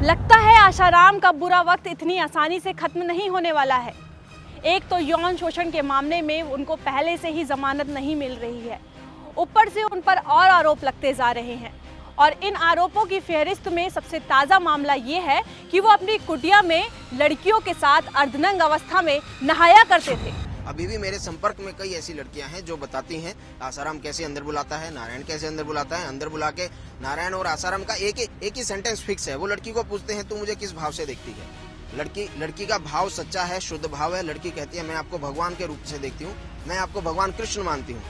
लगता है आशाराम का बुरा वक्त इतनी आसानी से खत्म नहीं होने वाला है। एक तो यौन शोषण के मामले में उनको पहले से ही जमानत नहीं मिल रही है, ऊपर से उन पर और आरोप लगते जा रहे हैं। और इन आरोपों की फहरिस्त में सबसे ताज़ा मामला ये है कि वो अपनी कुटिया में लड़कियों के साथ अर्धनंग अवस्था में नहाया करते थे। अभी भी मेरे संपर्क में कई ऐसी लड़कियां हैं जो बताती हैं आसाराम कैसे अंदर बुलाता है, नारायण कैसे अंदर बुलाता है। अंदर बुला के नारायण और आसाराम का एक ही सेंटेंस फिक्स है। वो लड़की को पूछते हैं तू मुझे किस भाव से देखती है। लड़की का भाव सच्चा है, शुद्ध भाव है। लड़की कहती है मैं आपको भगवान के रूप से देखती हूँ, मैं आपको भगवान कृष्ण मानती हूँ।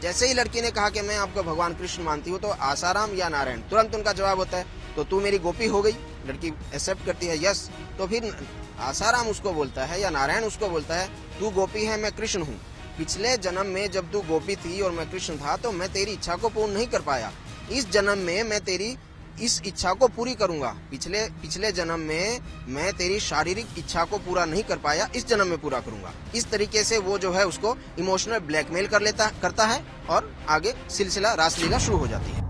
जैसे ही लड़की ने कहा कि मैं आपको भगवान कृष्ण मानती हूँ, तो आसाराम या नारायण तुरंत उनका जवाब होता है तो तू मेरी गोपी हो गई। लड़की एक्सेप्ट करती है यस। तो फिर आसाराम उसको बोलता है या नारायण उसको बोलता है तू गोपी है, मैं कृष्ण हूँ। पिछले जन्म में जब तू गोपी थी और मैं कृष्ण था तो मैं तेरी इच्छा को पूर्ण नहीं कर पाया। इस जन्म में मैं तेरी इस इच्छा को पूरी करूंगा। पिछले जन्म में मैं तेरी शारीरिक इच्छा को पूरा नहीं कर पाया, इस जन्म में पूरा करूंगा। इस तरीके से वो जो है उसको इमोशनल ब्लैकमेल करता है और आगे सिलसिला रासलीला शुरू हो जाती है।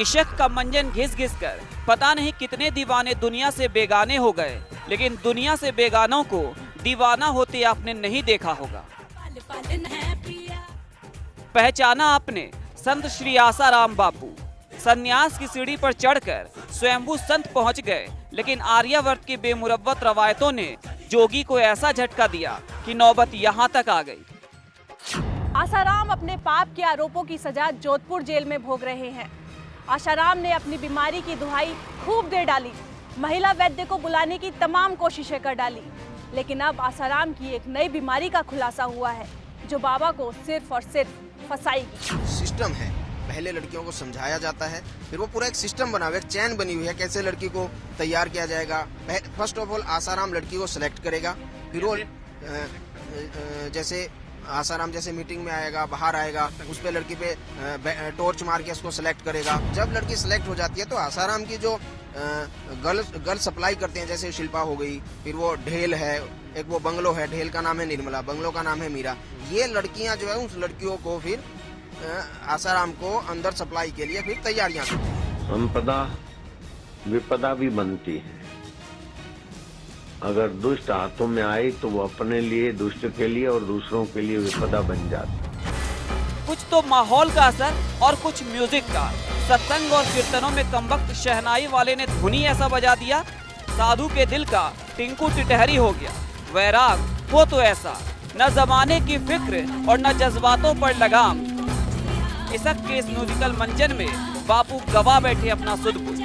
इश्क का मंजन घिस घिस कर पता नहीं कितने दीवाने दुनिया से बेगाने हो गए, लेकिन दुनिया से बेगानों को दीवाना होते आपने नहीं देखा होगा। पहचाना आपने संत श्री आसाराम बापू। सन्यास की सीढ़ी पर चढ़कर स्वयंभू संत पहुंच गए, लेकिन आर्यावर्त की बेमुरव्वत रवायतों ने जोगी को ऐसा झटका दिया कि नौबत यहां तक आ गई। आसाराम अपने पाप के आरोपों की सजा जोधपुर जेल में भोग रहे हैं। आसाराम ने अपनी बीमारी की दुहाई खूब दे डाली, महिला वैद्य को बुलाने की तमाम कोशिशें कर डाली, लेकिन अब आसाराम की एक नई बीमारी का खुलासा हुआ है जो बाबा को सिर्फ और सिर्फ फंसाएगी। सिस्टम है, पहले लड़कियों को समझाया जाता है, फिर वो पूरा एक सिस्टम बना हुआ है, एक चैन बनी हुई है कैसे लड़की को तैयार किया जाएगा। फर्स्ट ऑफ ऑल आसाराम लड़की को सिलेक्ट करेगा, फिर वो जैसे आसाराम जैसे मीटिंग में आएगा, बाहर आएगा, उस पे लड़की पे टॉर्च मार के उसको सिलेक्ट करेगा। जब लड़की सिलेक्ट हो जाती है तो आसाराम की जो गर्ल सप्लाई करते हैं, जैसे शिल्पा हो गई, फिर वो ढेल है, एक वो बंगलो है, ढेल का नाम है निर्मला, बंगलो का नाम है मीरा। ये लड़कियां जो है उस लड़कियों को फिर आसाराम को अंदर सप्लाई के लिए फिर तैयारियां करती हैं। संपदा विपदा भी बनती है। अगर दुष्ट हाथों में आई तो वो अपने लिए, दुष्ट के लिए और दूसरों के लिए विपदा बन जाती। कुछ तो माहौल का असर और कुछ म्यूजिक का। सत्संग और कीर्तनों में कमबख्त शहनाई वाले ने धुनी ऐसा बजा दिया, साधु के दिल का टिंकू टिटहरी हो गया। वैराग वो तो ऐसा, न जमाने की फिक्र और न जज्बातों पर लगाम। इसक के इस म्यूजिकल मंचन में बापू गवा बैठे अपना सुध-बुध।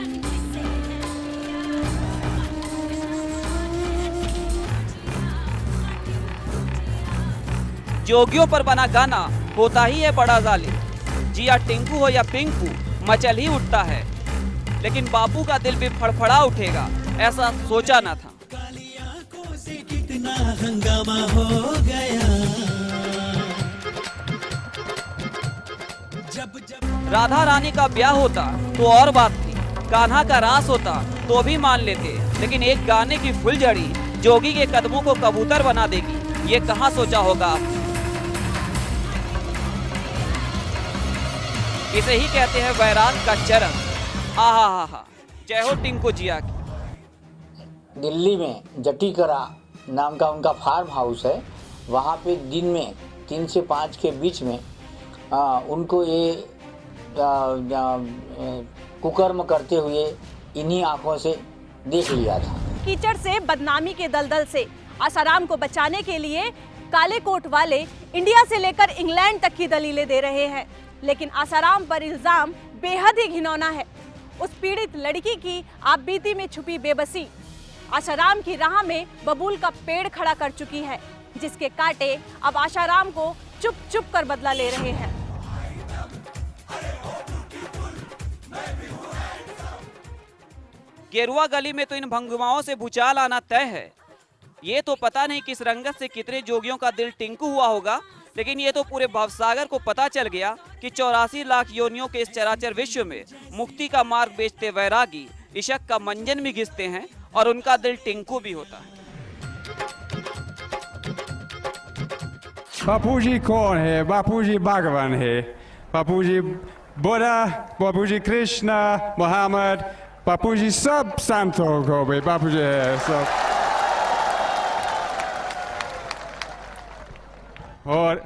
जोगियों पर बना गाना होता ही है बड़ा जालिम। जिया टिंकू हो या पिंकू मचल ही उठता है, लेकिन बापू का दिल भी फड़फड़ा उठेगा ऐसा सोचा न था। कितना हंगामा हो गया। जब राधा रानी का ब्याह होता तो और बात थी, कान्हा का रास होता तो भी मान लेते, लेकिन एक गाने की फुलझड़ी जोगी के कदमों को कबूतर बना देगी, ये कहाँ सोचा होगा आप। इसे ही कहते हैं वैराग का चरण। आहा हा हा, जय हो टिंकू जिया की। दिल्ली में जटीकरा नाम का उनका फार्म हाउस है। वहाँ पे दिन में 3 से 5 के बीच में उनको ये कुकर्म करते हुए इन्हीं आंखों से देख लिया था। कीचड़ से, बदनामी के दलदल से आसाराम को बचाने के लिए काले कोट वाले इंडिया से लेकर इंग्लैंड तक की दलीलें दे रहे हैं, लेकिन आसाराम पर इल्जाम बेहद ही घिनौना है। उस पीड़ित लड़की की आपबीती में छुपी बेबसी आसाराम की राह में बबूल का पेड़ खड़ा कर चुकी है, जिसके कांटे अब आसाराम को चुप चुप कर बदला ले रहे हैं। गेरुआ गली में तो इन भंगुमाओं से भूचाल आना तय है। ये तो पता नहीं किस रंगत से कितने जोगियों का दिल टिंकू हुआ होगा, लेकिन ये तो पूरे भवसागर को पता चल गया कि 84 लाख योनियों के इस चराचर विश्व में मुक्ति का मार्ग बेचते वैरागी इश्क का मंजन भी घिसते हैं और उनका दिल टिंकू भी होता है। बापूजी कौन है? बापूजी बागवान है। बापूजी बुद्धा, बापूजी कृष्णा, मोहम्मद, बापूजी सब संतों को भी बापूजी है सब। और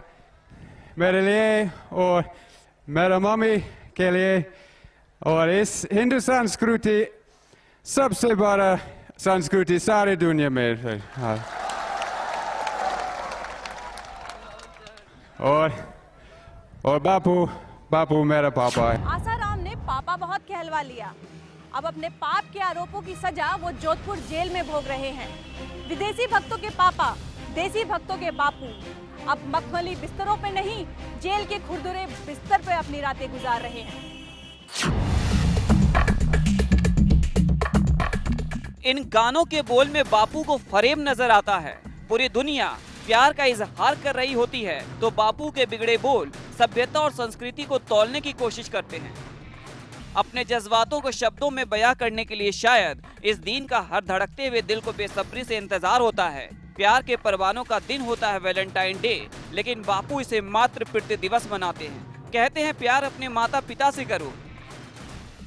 मेरे लिए और मेरा मम्मी के लिए और इस हिंदू संस्कृति सबसे बड़ा संस्कृति सारी दुनिया में है। हाँ। और बापू मेरा पापा है। आसाराम ने पापा बहुत कहलवा लिया। अब अपने पाप के आरोपों की सजा वो जोधपुर जेल में भोग रहे हैं। विदेशी भक्तों के पापा, देसी भक्तों के बापू अब मखमली बिस्तरों पे नहीं, जेल के खुरदुरे बिस्तर पे अपनी रातें गुजार रहे हैं। इन गानों के बोल में बापू को फरेब नजर आता है। पूरी दुनिया प्यार का इजहार कर रही होती है तो बापू के बिगड़े बोल सभ्यता और संस्कृति को तौलने की कोशिश करते हैं। अपने जज्बातों को शब्दों में बयां करने के लिए शायद इस दिन का हर धड़कते हुए दिल को बेसब्री से इंतजार होता है। प्यार के परवानों का दिन होता है वैलेंटाइन डे, लेकिन बापू इसे मात्र पितृ दिवस मनाते हैं। कहते हैं प्यार अपने माता पिता से करो,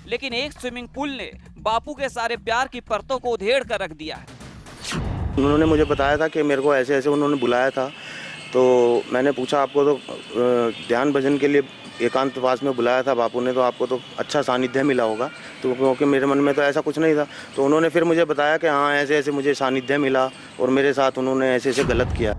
लेकिन एक स्विमिंग पूल ने बापू के सारे प्यार की परतों को उधेड़ कर रख दिया है। उन्होंने मुझे बताया था कि मेरे को ऐसे ऐसे उन्होंने बुलाया था, तो मैंने पूछा आपको तो ध्यान भजन के लिए एकांतवास में बुलाया था बापू ने, तो आपको तो अच्छा सानिध्य मिला होगा। तो क्योंकि मेरे मन में तो ऐसा कुछ नहीं था, तो उन्होंने फिर मुझे बताया कि हाँ ऐसे ऐसे मुझे सानिध्य मिला और मेरे साथ उन्होंने ऐसे ऐसे गलत किया।